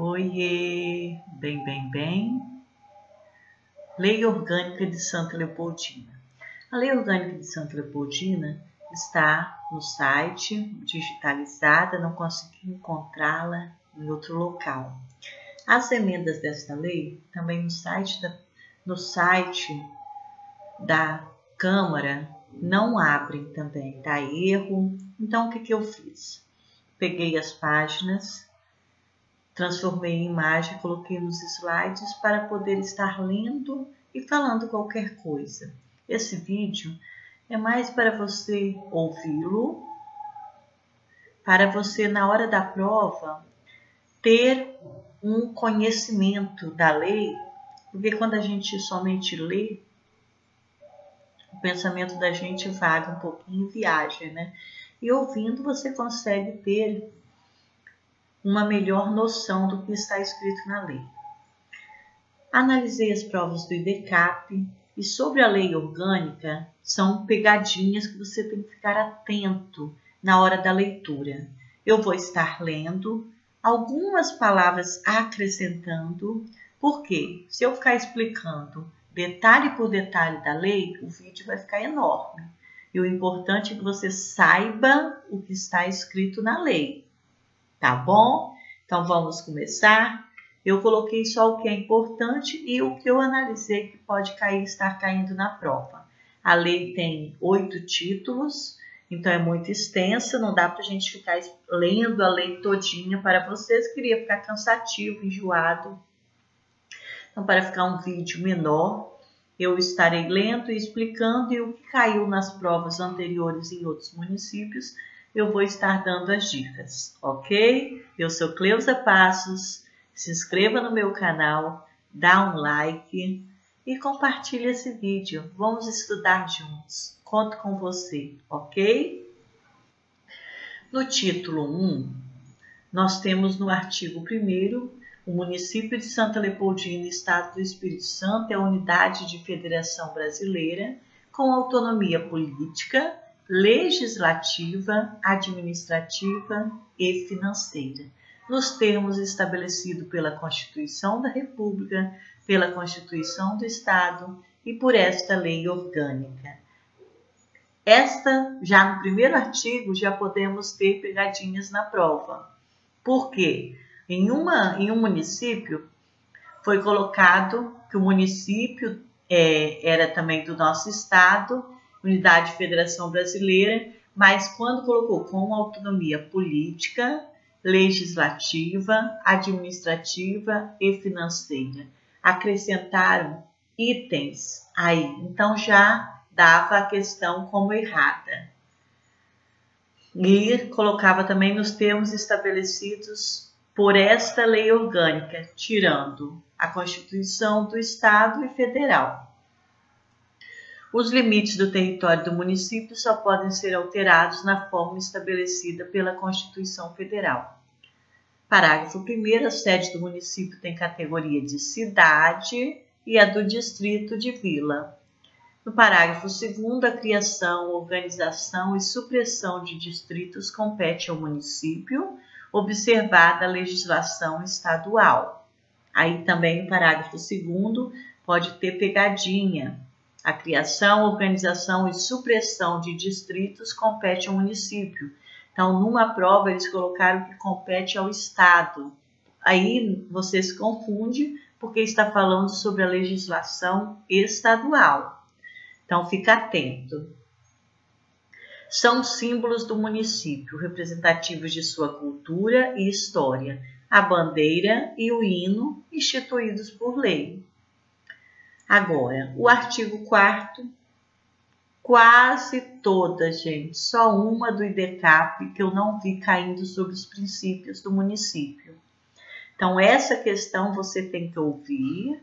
Oiê, bem. Lei Orgânica de Santa Leopoldina. A Lei Orgânica de Santa Leopoldina está no site, digitalizada, não consegui encontrá-la em outro local. As emendas desta lei, também no site da Câmara, não abrem também, dá erro. Então, o que eu fiz? Peguei as páginas, transformei em imagem, coloquei nos slides para poder estar lendo e falando qualquer coisa. Esse vídeo é mais para você ouvi-lo, para você, na hora da prova, ter um conhecimento da lei, porque quando a gente somente lê, o pensamento da gente vaga um pouquinho e viaja, né? E ouvindo você consegue ter uma melhor noção do que está escrito na lei. Analisei as provas do IDCAP e sobre a lei orgânica são pegadinhas que você tem que ficar atento na hora da leitura. Eu vou estar lendo algumas palavras acrescentando, porque se eu ficar explicando detalhe por detalhe da lei, o vídeo vai ficar enorme. E o importante é que você saiba o que está escrito na lei. Tá bom? Então vamos começar. Eu coloquei só o que é importante e o que eu analisei que pode estar caindo na prova. A lei tem 8 títulos, então é muito extensa, não dá para a gente ficar lendo a lei todinha para vocês, queria ficar cansativo, enjoado. Então, para ficar um vídeo menor, eu estarei lendo e explicando, e o que caiu nas provas anteriores em outros municípios, eu vou estar dando as dicas, ok? Eu sou Cleusa Passos, se inscreva no meu canal, dá um like e compartilhe esse vídeo. Vamos estudar juntos, conto com você, ok? No título 1, nós temos no artigo 1º, o município de Santa Leopoldina, Estado do Espírito Santo, é a unidade de federação brasileira com autonomia política, legislativa, administrativa e financeira, nos termos estabelecidos pela Constituição da República, pela Constituição do Estado e por esta lei orgânica. Já no primeiro artigo, já podemos ter pegadinhas na prova. Por quê? Em um município, foi colocado que o município era também do nosso estado, unidade de federação brasileira, mas quando colocou com autonomia política, legislativa, administrativa e financeira, acrescentaram itens aí, então já dava a questão como errada. E colocava também nos termos estabelecidos por esta lei orgânica, tirando a Constituição do Estado e Federal. Os limites do território do município só podem ser alterados na forma estabelecida pela Constituição Federal. Parágrafo 1º, a sede do município tem categoria de cidade e a do distrito de vila. No parágrafo 2º, a criação, organização e supressão de distritos compete ao município, observada a legislação estadual. Aí também no parágrafo 2º pode ter pegadinha. A criação, organização e supressão de distritos compete ao município. Então, numa prova, eles colocaram que compete ao Estado. Aí você se confunde porque está falando sobre a legislação estadual. Então, fica atento. São símbolos do município, representativos de sua cultura e história, a bandeira e o hino instituídos por lei. Agora, o artigo 4º, quase toda, gente, só uma do IDCAP que eu não vi caindo sobre os princípios do município. Então, essa questão você tem que ouvir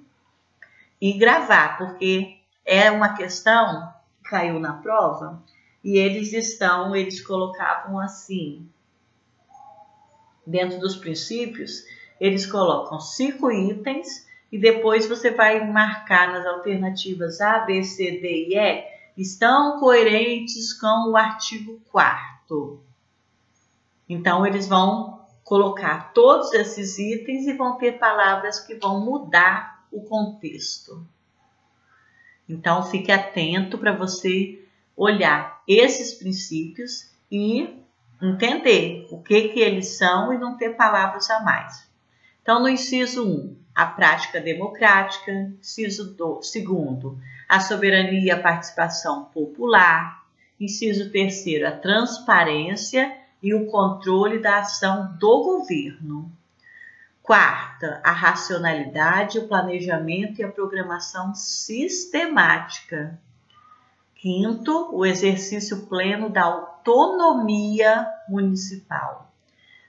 e gravar, porque é uma questão que caiu na prova e eles colocavam assim, dentro dos princípios, eles colocam 5 itens e depois você vai marcar nas alternativas A, B, C, D e E, estão coerentes com o artigo 4º. Então, eles vão colocar todos esses itens e vão ter palavras que vão mudar o contexto. Então, fique atento para você olhar esses princípios e entender o que eles são e não ter palavras a mais. Então, no inciso 1, a prática democrática. Inciso 2, a soberania e a participação popular. Inciso 3, a transparência e o controle da ação do governo. 4, a racionalidade, o planejamento e a programação sistemática. 5, o exercício pleno da autonomia municipal.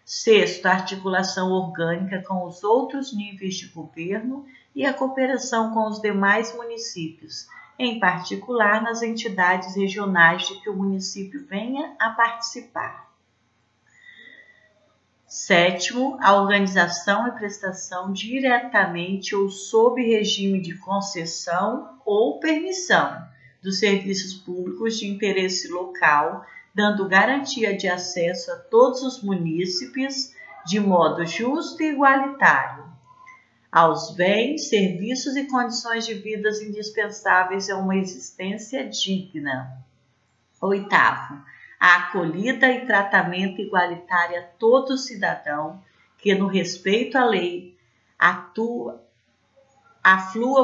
6, a articulação orgânica com os outros níveis de governo e a cooperação com os demais municípios, em particular nas entidades regionais de que o município venha a participar. 7, a organização e prestação diretamente ou sob regime de concessão ou permissão dos serviços públicos de interesse local, dando garantia de acesso a todos os munícipes de modo justo e igualitário, aos bens, serviços e condições de vida indispensáveis a uma existência digna. 8, a acolhida e tratamento igualitário a todo cidadão que, no respeito à lei, aflua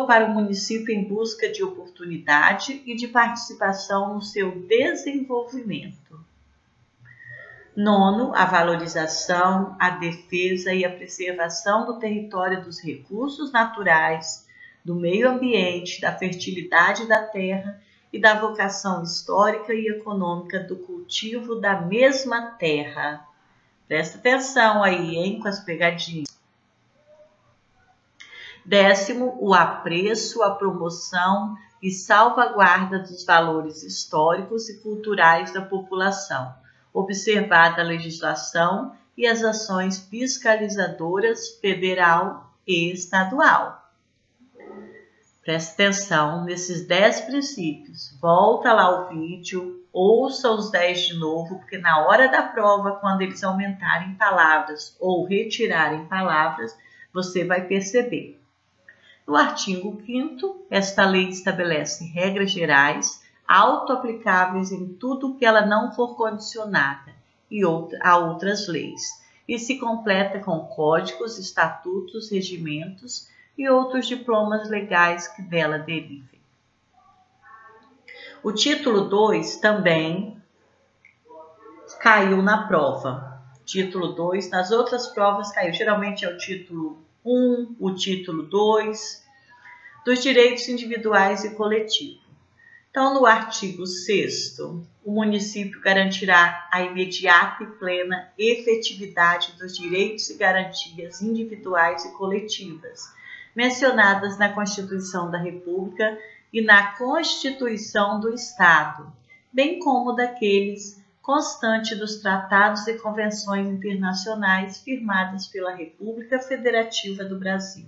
para o município em busca de oportunidade e de participação no seu desenvolvimento. 9, a valorização, a defesa e a preservação do território, dos recursos naturais, do meio ambiente, da fertilidade da terra e da vocação histórica e econômica do cultivo da mesma terra. Presta atenção aí, hein, com as pegadinhas. 10, o apreço, a promoção e salvaguarda dos valores históricos e culturais da população, observada a legislação e as ações fiscalizadoras federal e estadual. Preste atenção nesses 10 princípios. Volta lá o vídeo, ouça os 10 de novo, porque na hora da prova, quando eles aumentarem palavras ou retirarem palavras, você vai perceber. No artigo 5º, esta lei estabelece regras gerais, auto-aplicáveis em tudo que ela não for condicionada a outras leis, e se completa com códigos, estatutos, regimentos e outros diplomas legais que dela derivem. O título 2 também caiu na prova. Título 2, nas outras provas caiu. Geralmente é o título 1, o título 2, dos direitos individuais e coletivos. Então, no artigo 6º, o município garantirá a imediata e plena efetividade dos direitos e garantias individuais e coletivas, mencionadas na Constituição da República e na Constituição do Estado, bem como daqueles constantes dos tratados e convenções internacionais firmadas pela República Federativa do Brasil.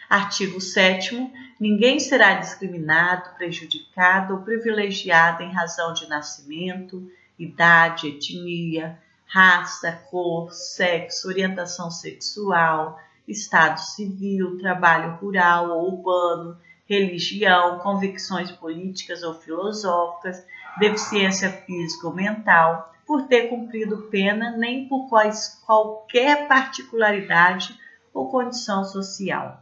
Artigo 7º. Ninguém será discriminado, prejudicado ou privilegiado em razão de nascimento, idade, etnia, raça, cor, sexo, orientação sexual, estado civil, trabalho rural ou urbano, religião, convicções políticas ou filosóficas, deficiência física ou mental, por ter cumprido pena, nem por qualquer particularidade ou condição social.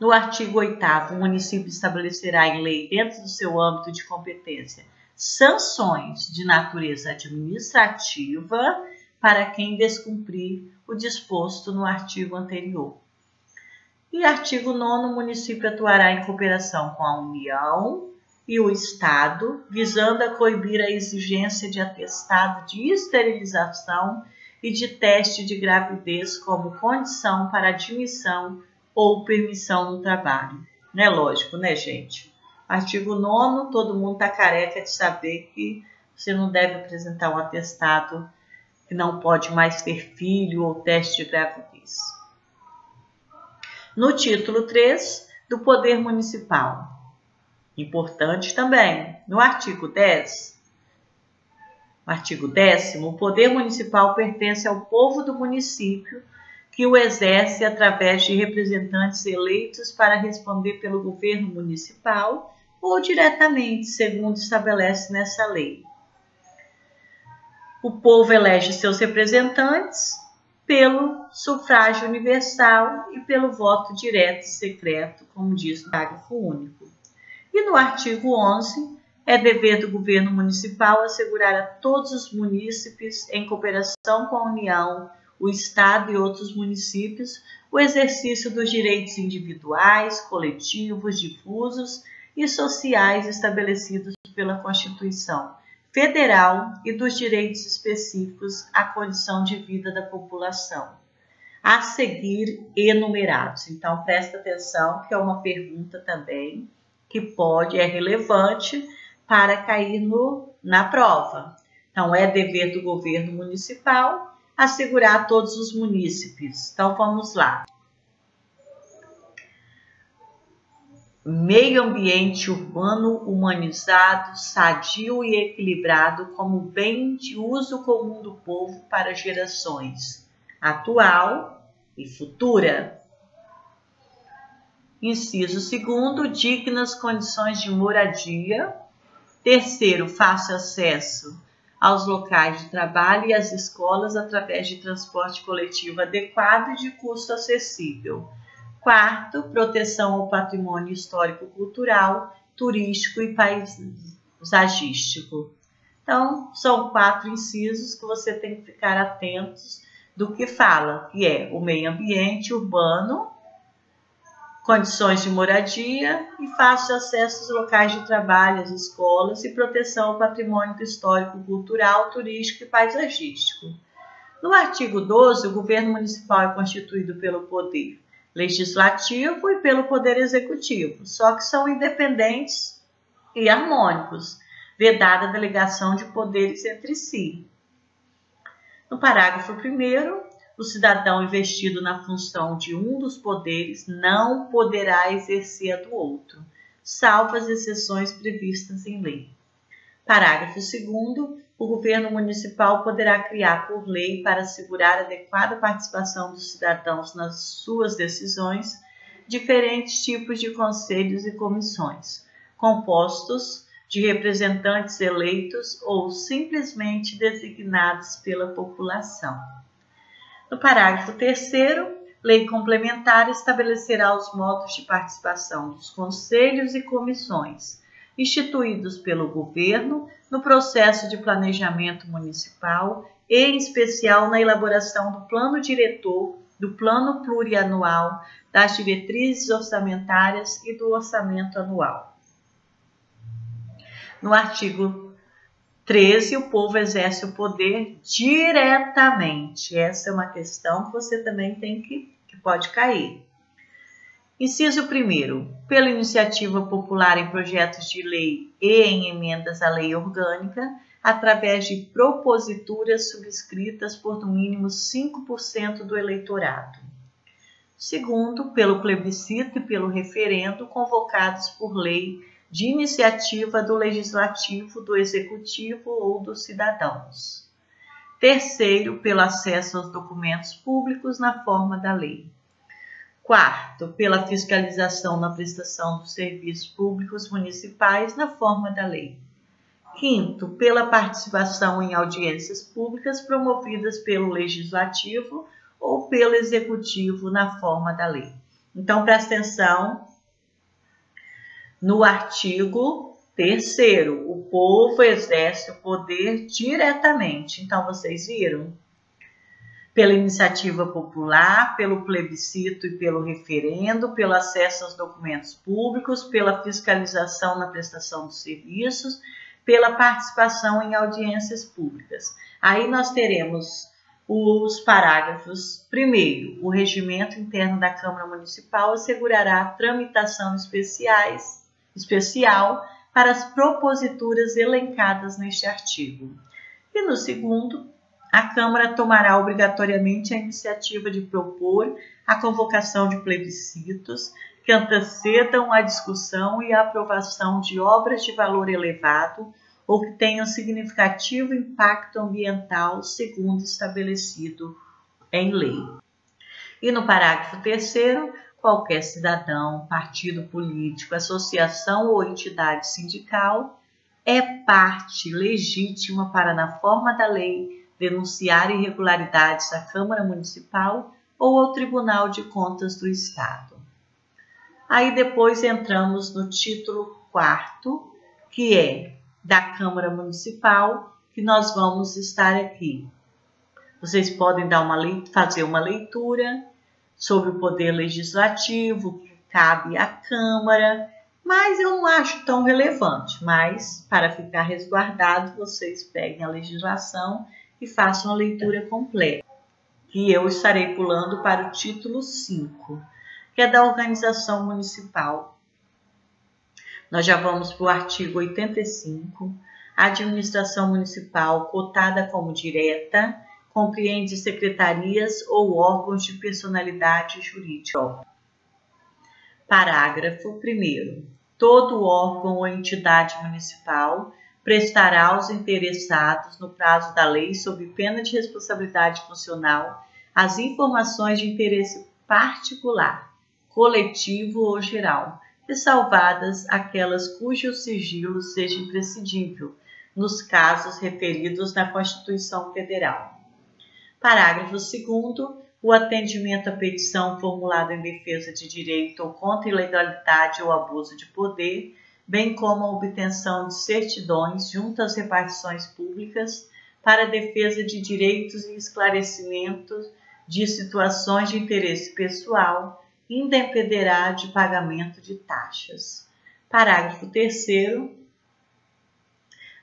No artigo 8º, o município estabelecerá em lei, dentro do seu âmbito de competência, sanções de natureza administrativa para quem descumprir o disposto no artigo anterior. E artigo 9º, o município atuará em cooperação com a União e o Estado, visando a coibir a exigência de atestado de esterilização e de teste de gravidez como condição para admissão ou permissão no trabalho. Não é lógico, né, gente? Artigo 9º, todo mundo está careca de saber que você não deve apresentar um atestado que não pode mais ter filho ou teste de gravidez. No título 3, do Poder Municipal. Importante também, no artigo 10, O artigo 10º, o poder municipal pertence ao povo do município, que o exerce através de representantes eleitos para responder pelo governo municipal ou diretamente, segundo estabelece nessa lei. O povo elege seus representantes pelo sufrágio universal e pelo voto direto e secreto, como diz o parágrafo único. E no artigo 11, é dever do governo municipal assegurar a todos os munícipes, em cooperação com a União, o Estado e outros municípios, o exercício dos direitos individuais, coletivos, difusos e sociais estabelecidos pela Constituição Federal e dos direitos específicos à condição de vida da população, a seguir enumerados. Então, presta atenção que é uma pergunta também que é relevante para cair na prova. Então, é dever do governo municipal assegurar a todos os munícipes. Então, vamos lá. Meio ambiente urbano humanizado, sadio e equilibrado como bem de uso comum do povo para gerações atual e futura. Inciso 2º, dignas condições de moradia. 3º, fácil acesso aos locais de trabalho e às escolas através de transporte coletivo adequado e de custo acessível. 4º, proteção ao patrimônio histórico-cultural, turístico e paisagístico. Então, são 4 incisos que você tem que ficar atentos do que fala, que é o meio ambiente urbano, condições de moradia e fácil acesso aos locais de trabalho, às escolas e proteção ao patrimônio histórico-cultural, turístico e paisagístico. No artigo 12, o governo municipal é constituído pelo poder legislativo e pelo poder executivo, só que são independentes e harmônicos, vedada a delegação de poderes entre si. No parágrafo 1º, o cidadão investido na função de um dos poderes não poderá exercer a do outro, salvo as exceções previstas em lei. Parágrafo 2º, o governo municipal poderá criar por lei para assegurar a adequada participação dos cidadãos nas suas decisões diferentes tipos de conselhos e comissões, compostos de representantes eleitos ou simplesmente designados pela população. No parágrafo 3º, lei complementar estabelecerá os modos de participação dos conselhos e comissões, instituídos pelo governo no processo de planejamento municipal e, em especial, na elaboração do plano diretor, do plano plurianual, das diretrizes orçamentárias e do orçamento anual. No artigo 13, o povo exerce o poder diretamente. Essa é uma questão que você também tem que pode cair. Inciso 1º, pela iniciativa popular em projetos de lei e em emendas à lei orgânica, através de proposituras subscritas por no mínimo 5% do eleitorado. 2º, pelo plebiscito e pelo referendo convocados por lei de iniciativa do Legislativo, do Executivo ou dos cidadãos. 3º, pelo acesso aos documentos públicos na forma da lei. 4º, pela fiscalização na prestação dos serviços públicos municipais na forma da lei. 5º, pela participação em audiências públicas promovidas pelo Legislativo ou pelo Executivo na forma da lei. Então, presta atenção. No artigo 3º, o povo exerce o poder diretamente. Então, vocês viram? Pela iniciativa popular, pelo plebiscito e pelo referendo, pelo acesso aos documentos públicos, pela fiscalização na prestação dos serviços, pela participação em audiências públicas. Aí nós teremos os parágrafos. Primeiro, o regimento interno da Câmara Municipal assegurará a tramitação especial para as proposituras elencadas neste artigo. E no segundo, a Câmara tomará obrigatoriamente a iniciativa de propor a convocação de plebiscitos que antecedam a discussão e a aprovação de obras de valor elevado ou que tenham significativo impacto ambiental, segundo estabelecido em lei. E no parágrafo 3º, qualquer cidadão, partido político, associação ou entidade sindical é parte legítima para, na forma da lei, denunciar irregularidades à Câmara Municipal ou ao Tribunal de Contas do Estado. Aí depois entramos no título 4º, que é da Câmara Municipal, que nós vamos estar aqui. Vocês podem fazer uma leitura sobre o poder legislativo, que cabe à Câmara, mas eu não acho tão relevante. Mas, para ficar resguardado, vocês peguem a legislação e façam a leitura completa. E eu estarei pulando para o título 5, que é da organização municipal. Nós já vamos para o artigo 85. A administração municipal, cotada como direta, compreende secretarias ou órgãos de personalidade jurídica. Parágrafo 1º. Todo órgão ou entidade municipal prestará aos interessados, no prazo da lei, sob pena de responsabilidade funcional, as informações de interesse particular, coletivo ou geral, ressalvadas aquelas cujo sigilo seja imprescindível, nos casos referidos na Constituição Federal. Parágrafo 2º. O atendimento à petição formulada em defesa de direito ou contra ilegalidade ou abuso de poder, bem como a obtenção de certidões junto às repartições públicas para a defesa de direitos e esclarecimentos de situações de interesse pessoal, independerá de pagamento de taxas. Parágrafo 3º.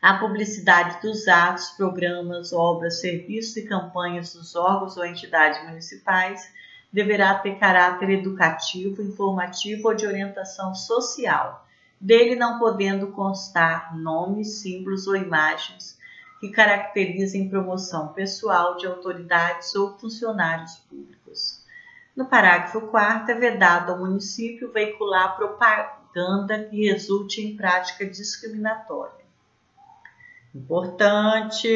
A publicidade dos atos, programas, obras, serviços e campanhas dos órgãos ou entidades municipais deverá ter caráter educativo, informativo ou de orientação social, dele não podendo constar nomes, símbolos ou imagens que caracterizem promoção pessoal de autoridades ou funcionários públicos. No parágrafo 4º, é vedado ao município veicular propaganda que resulte em prática discriminatória. Importante,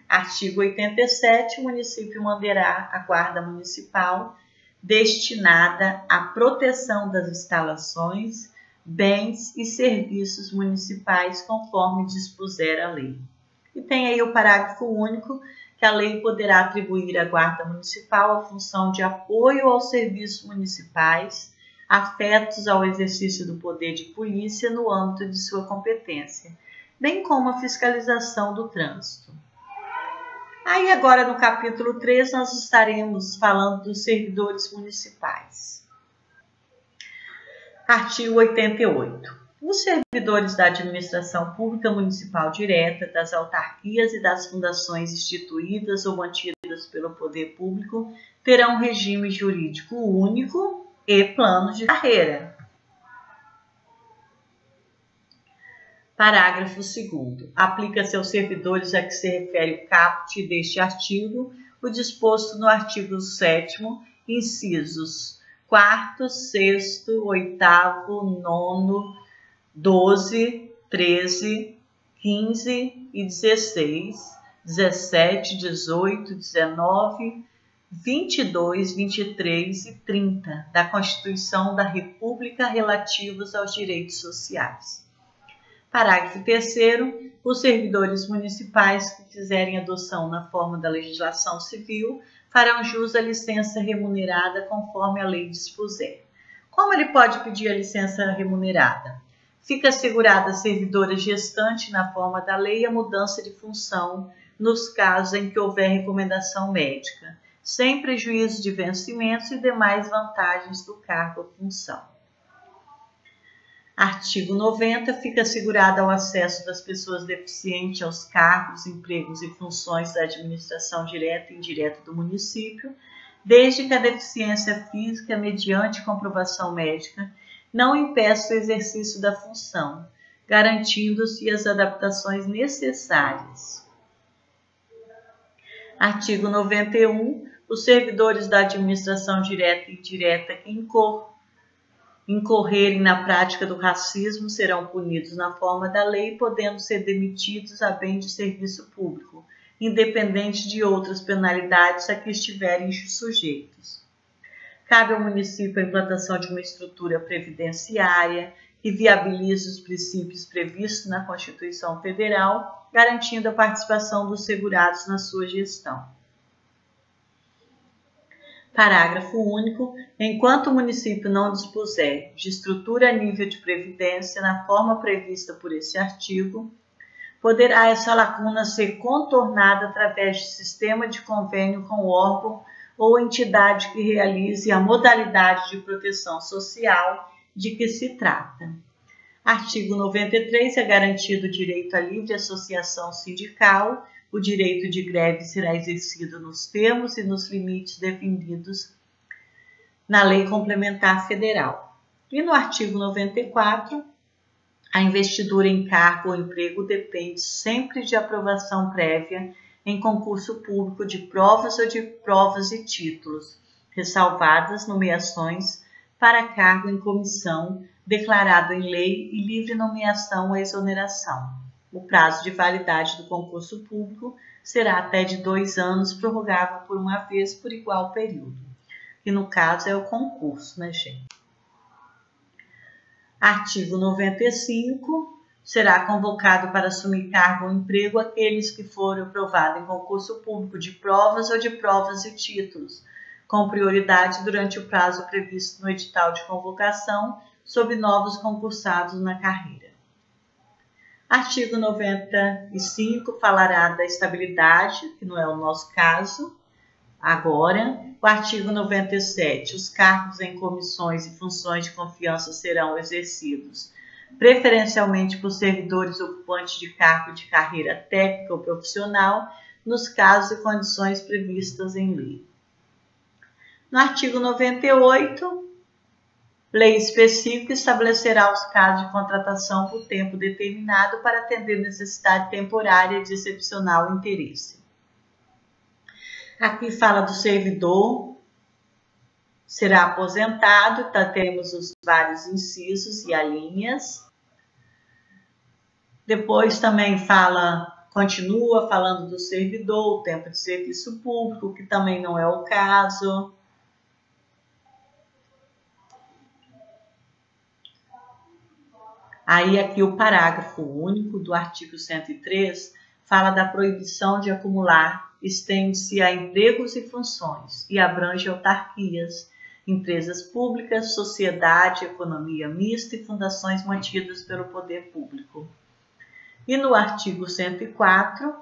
artigo 87, o município manterá a guarda municipal destinada à proteção das instalações, bens e serviços municipais, conforme dispuser a lei. E tem aí o parágrafo único, que a lei poderá atribuir à guarda municipal a função de apoio aos serviços municipais, afetos ao exercício do poder de polícia no âmbito de sua competência, bem como a fiscalização do trânsito. Aí agora no capítulo 3 nós estaremos falando dos servidores municipais. Artigo 88. Os servidores da administração pública municipal direta, das autarquias e das fundações instituídas ou mantidas pelo poder público terão regime jurídico único e plano de carreira. Parágrafo 2º. Aplica-se aos servidores a que se refere o caput deste artigo o disposto no artigo 7º, incisos 4º, 6º, 8º, 9º, 12, 13, 15 e 16, 17, 18, 19, 22, 23 e 30 da Constituição da República relativos aos direitos sociais. Parágrafo 3º. Os servidores municipais que fizerem adoção na forma da legislação civil farão jus à licença remunerada conforme a lei dispuser. Como ele pode pedir a licença remunerada? Fica assegurada à servidora gestante na forma da lei a mudança de função nos casos em que houver recomendação médica, sem prejuízo de vencimentos e demais vantagens do cargo ou função. Artigo 90. Fica assegurado ao acesso das pessoas deficientes aos cargos, empregos e funções da administração direta e indireta do município, desde que a deficiência física, mediante comprovação médica, não impeça o exercício da função, garantindo-se as adaptações necessárias. Artigo 91. Os servidores da administração direta e indireta que incorrerem na prática do racismo serão punidos na forma da lei, podendo ser demitidos a bem de serviço público, independente de outras penalidades a que estiverem sujeitos. Cabe ao município a implantação de uma estrutura previdenciária que viabilize os princípios previstos na Constituição Federal, garantindo a participação dos segurados na sua gestão. Parágrafo único. Enquanto o município não dispuser de estrutura a nível de previdência na forma prevista por esse artigo, poderá essa lacuna ser contornada através de sistema de convênio com o órgão ou entidade que realize a modalidade de proteção social de que se trata. Artigo 93. É garantido o direito à livre associação sindical. O direito de greve será exercido nos termos e nos limites definidos na Lei Complementar Federal. E no artigo 94, a investidura em cargo ou emprego depende sempre de aprovação prévia em concurso público de provas ou de provas e títulos, ressalvadas nomeações para cargo em comissão, declarado em lei e livre nomeação ou exoneração. O prazo de validade do concurso público será até de 2 anos, prorrogável por uma vez por igual período. Que no caso é o concurso, né, gente? Artigo 95. Será convocado para assumir cargo ou emprego aqueles que forem aprovados em concurso público de provas ou de provas e títulos, com prioridade durante o prazo previsto no edital de convocação, sob novos concursados na carreira. Artigo 95 falará da estabilidade, que não é o nosso caso agora. O artigo 97, os cargos em comissões e funções de confiança serão exercidos preferencialmente por servidores ocupantes de cargo de carreira técnica ou profissional, nos casos e condições previstas em lei. No artigo 98, lei específica estabelecerá os casos de contratação por tempo determinado para atender necessidade temporária de excepcional interesse. Aqui fala do servidor, será aposentado, então temos os vários incisos e alíneas. Depois também continua falando do servidor, o tempo de serviço público, que também não é o caso. Aí aqui o parágrafo único do artigo 103 fala da proibição de acumular, estende-se a empregos e funções e abrange autarquias, empresas públicas, sociedade, economia mista e fundações mantidas pelo poder público. E no artigo 104,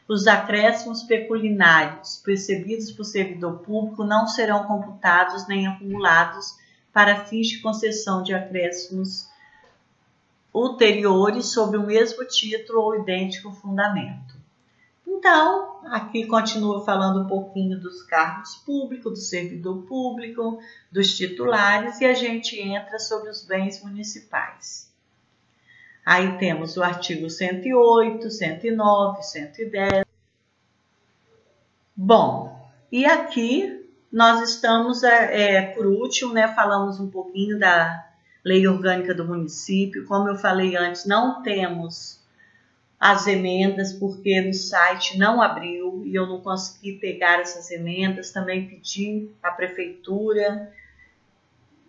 os acréscimos pecuniários percebidos por servidor público não serão computados nem acumulados para fins de concessão de acréscimos ulteriores sobre o mesmo título ou idêntico fundamento. Então, aqui continua falando um pouquinho dos cargos públicos, do servidor público, dos titulares, e a gente entra sobre os bens municipais. Aí temos o artigo 108, 109, 110. Bom, e aqui nós estamos, por último, né, falamos um pouquinho da Lei Orgânica do Município. Como eu falei antes, não temos as emendas, porque no site não abriu e eu não consegui pegar essas emendas. Também pedi à Prefeitura,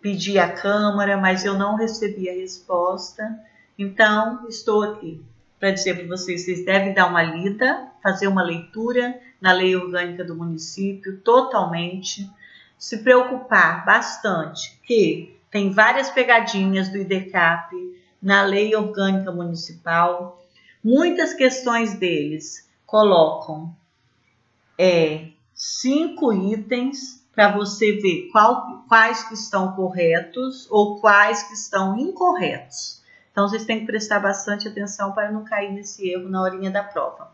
pedi à Câmara, mas eu não recebi a resposta. Então, estou aqui para dizer para vocês, vocês devem dar uma lida, fazer uma leitura na Lei Orgânica do Município, totalmente, se preocupar bastante, que tem várias pegadinhas do IDCAP na Lei Orgânica Municipal. Muitas questões deles colocam 5 itens para você ver quais que estão corretos ou quais que estão incorretos. Então, vocês têm que prestar bastante atenção para não cair nesse erro na horinha da prova.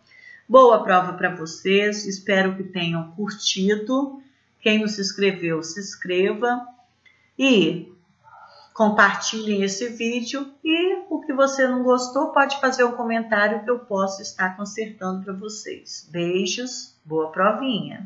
Boa prova para vocês, espero que tenham curtido. Quem não se inscreveu, se inscreva e compartilhem esse vídeo. E o que você não gostou, pode fazer um comentário que eu posso estar consertando para vocês. Beijos, boa provinha!